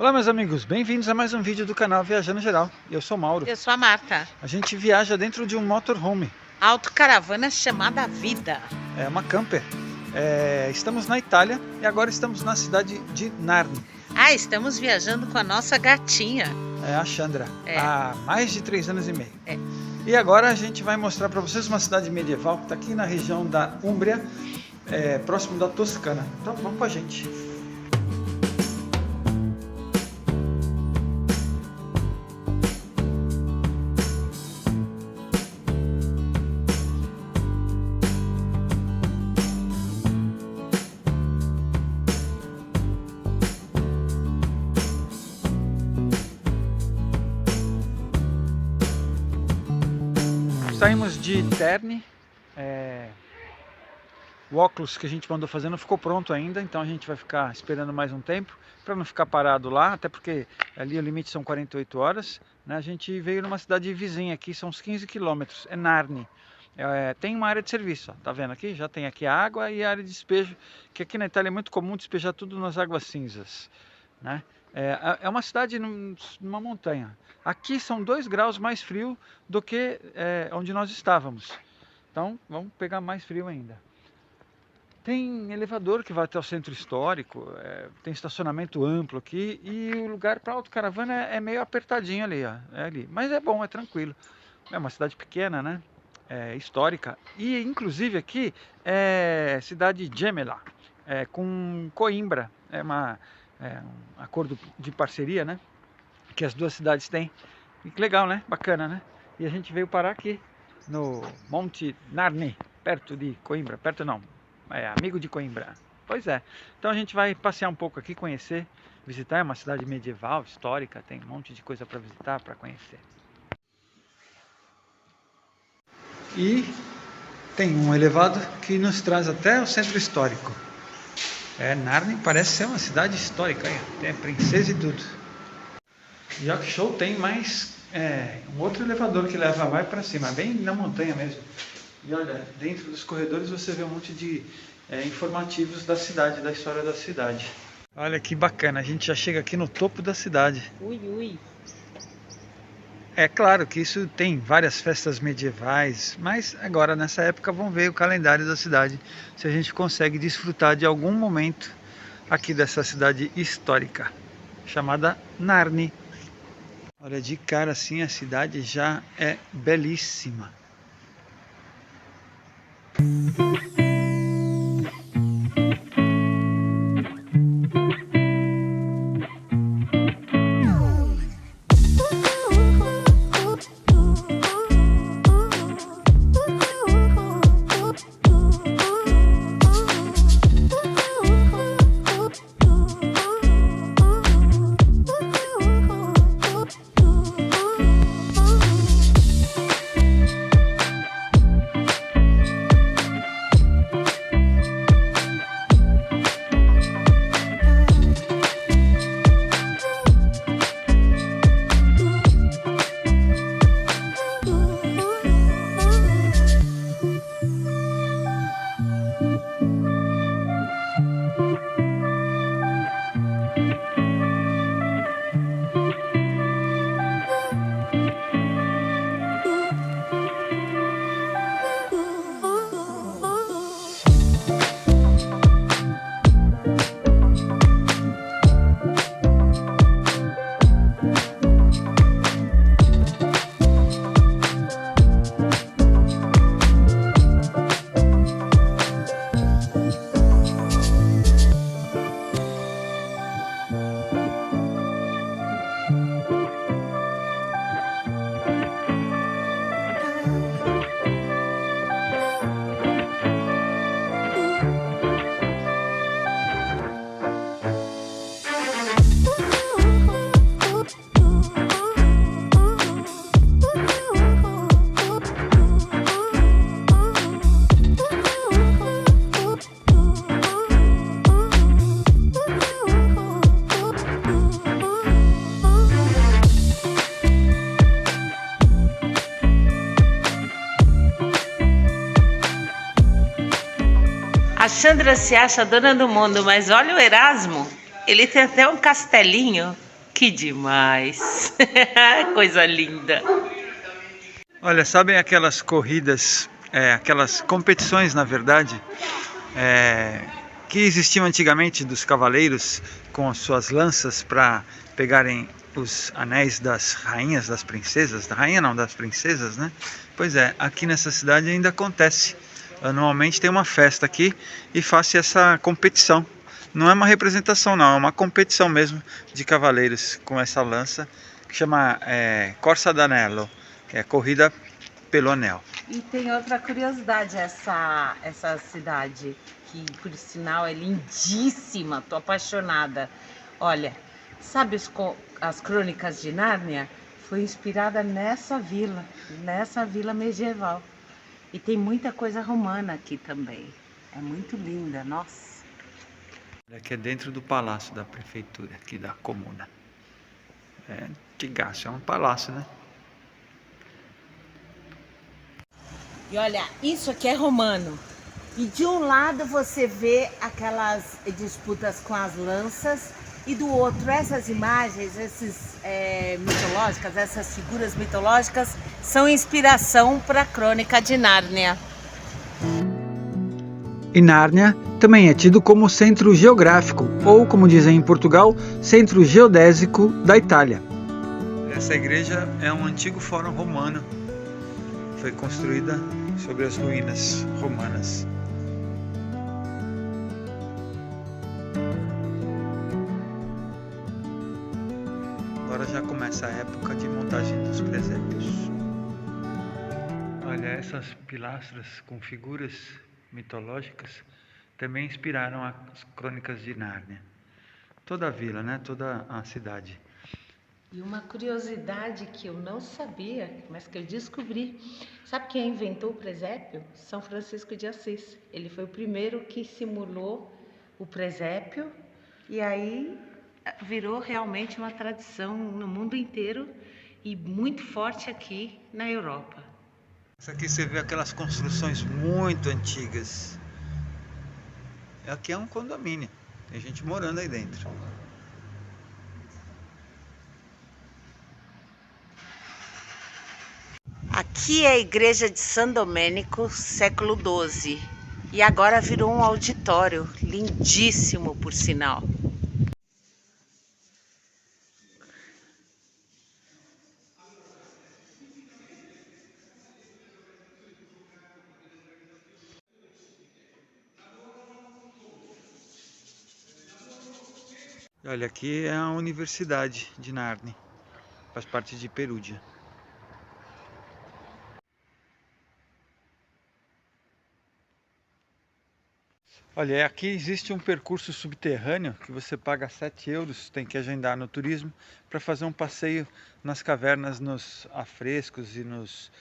Olá meus amigos, bem-vindos a mais um vídeo do canal Viajando Geral. Eu sou o Mauro. Eu sou a Marta. A gente viaja dentro de um motorhome. Autocaravana chamada Vida. É uma camper. Estamos na Itália e agora estamos na cidade de Narni. Estamos viajando com a nossa gatinha. A Chandra, há mais de 3 anos e meio. É. E agora a gente vai mostrar para vocês uma cidade medieval que está aqui na região da Úmbria, próximo da Toscana. Então vamos com a gente. Saímos de Terni, o óculos que a gente mandou fazer não ficou pronto ainda, então a gente vai ficar esperando mais um tempo para não ficar parado lá, até porque ali o limite são 48 horas, né? A gente veio numa cidade vizinha aqui, são uns 15 quilômetros, é Narni. Tem uma área de serviço, ó, tá vendo aqui? Já tem aqui a água e a área de despejo, que aqui na Itália é muito comum despejar tudo nas águas cinzas, né? É uma cidade numa montanha. Aqui são 2 graus mais frio do que onde nós estávamos. Então vamos pegar mais frio ainda. Tem elevador que vai até o centro histórico, tem estacionamento amplo aqui e o lugar para autocaravana é meio apertadinho ali, ó, ali. Mas é bom, é tranquilo. É uma cidade pequena, né? Histórica. E inclusive aqui é cidade gemella, com Coimbra. É um acordo de parceria, né? Que as duas cidades têm. E que legal, né? Bacana, né? E a gente veio parar aqui no Monte Narni, perto de Coimbra. Perto não, amigo de Coimbra. Pois é. Então a gente vai passear um pouco aqui, conhecer, visitar. É uma cidade medieval, histórica, tem um monte de coisa para visitar, para conhecer. E tem um elevado que nos traz até o centro histórico. Narni parece ser uma cidade histórica, tem a princesa e tudo. York Show tem mais um outro elevador que vai para cima, bem na montanha mesmo. E olha, dentro dos corredores você vê um monte de informativos da cidade, da história da cidade. Olha que bacana, a gente já chega aqui no topo da cidade. Ui. É claro que isso tem várias festas medievais, mas agora nessa época vamos ver o calendário da cidade, se a gente consegue desfrutar de algum momento aqui dessa cidade histórica, chamada Narni. Olha, de cara assim a cidade já é belíssima. A Chandra se acha dona do mundo, mas olha o Erasmo. Ele tem até um castelinho. Que demais! Coisa linda! Olha, sabem aquelas corridas, aquelas competições, na verdade, que existiam antigamente dos cavaleiros com as suas lanças para pegarem os anéis das rainhas, das princesas, da rainha não, das princesas, né? Pois é, aqui nessa cidade ainda acontece. Anualmente tem uma festa aqui e faz essa competição. Não é uma representação não, é uma competição mesmo de cavaleiros com essa lança que chama Corsa d'Anello, que é corrida pelo anel. E tem outra curiosidade, essa cidade, que por sinal é lindíssima, tô apaixonada. Olha, sabe as Crônicas de Nárnia? Foi inspirada nessa vila medieval. E tem muita coisa romana aqui também. É muito linda, nossa. Aqui é dentro do palácio da prefeitura, aqui da comuna. É antigaço, é um palácio, né? E olha, isso aqui é romano. E de um lado você vê aquelas disputas com as lanças e do outro essas imagens, mitológicas, essas figuras mitológicas são inspiração para a Crônica de Nárnia. E Nárnia também é tido como centro geográfico, ou como dizem em Portugal, centro geodésico da Itália. Essa igreja é um antigo fórum romano. Foi construída sobre as ruínas romanas. Agora já começa a época de montagem dos presépios. Olha, essas pilastras com figuras mitológicas também inspiraram as Crônicas de Nárnia. Toda a vila, né? Toda a cidade. E uma curiosidade que eu não sabia, mas que eu descobri. Sabe quem inventou o presépio? São Francisco de Assis. Ele foi o primeiro que simulou o presépio e aí virou realmente uma tradição no mundo inteiro e muito forte aqui na Europa. Isso aqui você vê aquelas construções muito antigas. Aqui é um condomínio. Tem gente morando aí dentro. Aqui é a igreja de San Domenico, século XII. E agora virou um auditório, lindíssimo por sinal. Olha, aqui é a Universidade de Nárnia. Faz parte de Perúdia. Olha, aqui existe um percurso subterrâneo que você paga 7 euros, tem que agendar no turismo, para fazer um passeio nas cavernas, nos afrescos e nos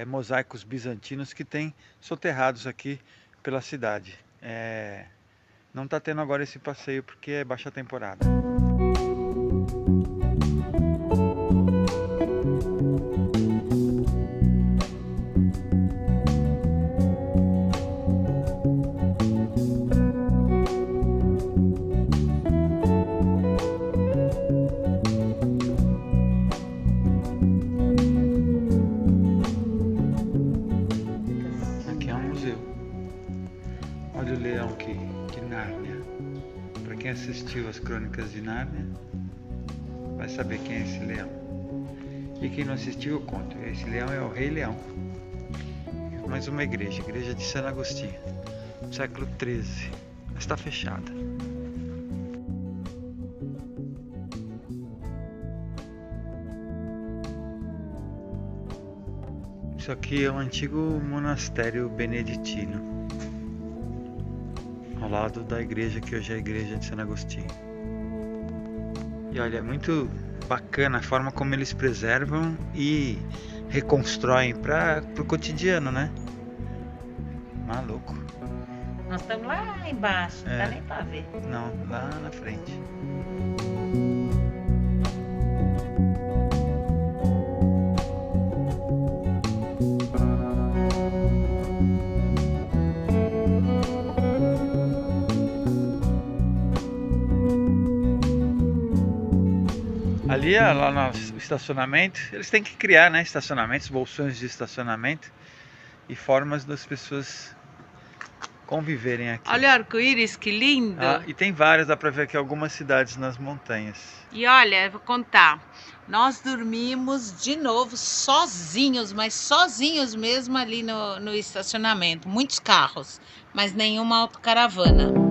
mosaicos bizantinos que tem soterrados aqui pela cidade. Não está tendo agora esse passeio porque é baixa temporada. Olha o leão aqui, de Nárnia. Para quem assistiu as Crônicas de Nárnia, vai saber quem é esse leão. E quem não assistiu, eu conto. Esse leão é o Rei Leão. Mais uma igreja, igreja de San Agostinho, século XIII, mas está fechada. Isso aqui é um antigo monastério beneditino, ao lado da igreja que hoje é a igreja de San Agostinho. E olha, é muito bacana a forma como eles preservam e reconstroem para o cotidiano, né? Maluco. Nós estamos lá embaixo, não dá nem para ver. Não, lá na frente. Ali, lá no estacionamento, eles têm que criar, né, estacionamentos, bolsões de estacionamento e formas das pessoas conviverem aqui. Olha o arco-íris, que lindo! E tem várias, dá pra ver aqui algumas cidades nas montanhas. E olha, eu vou contar, nós dormimos de novo sozinhos, mas sozinhos mesmo ali no estacionamento. Muitos carros, mas nenhuma autocaravana.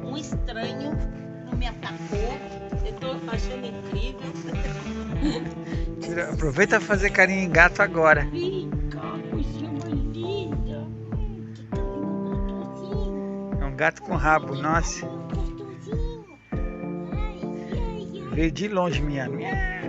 Um estranho não me atacou. Eu tô achando incrível. Aproveita pra fazer carinho em gato agora. Fica, coisinha mais linda. É um gato com rabo, nossa. Veio de longe, minha. Né?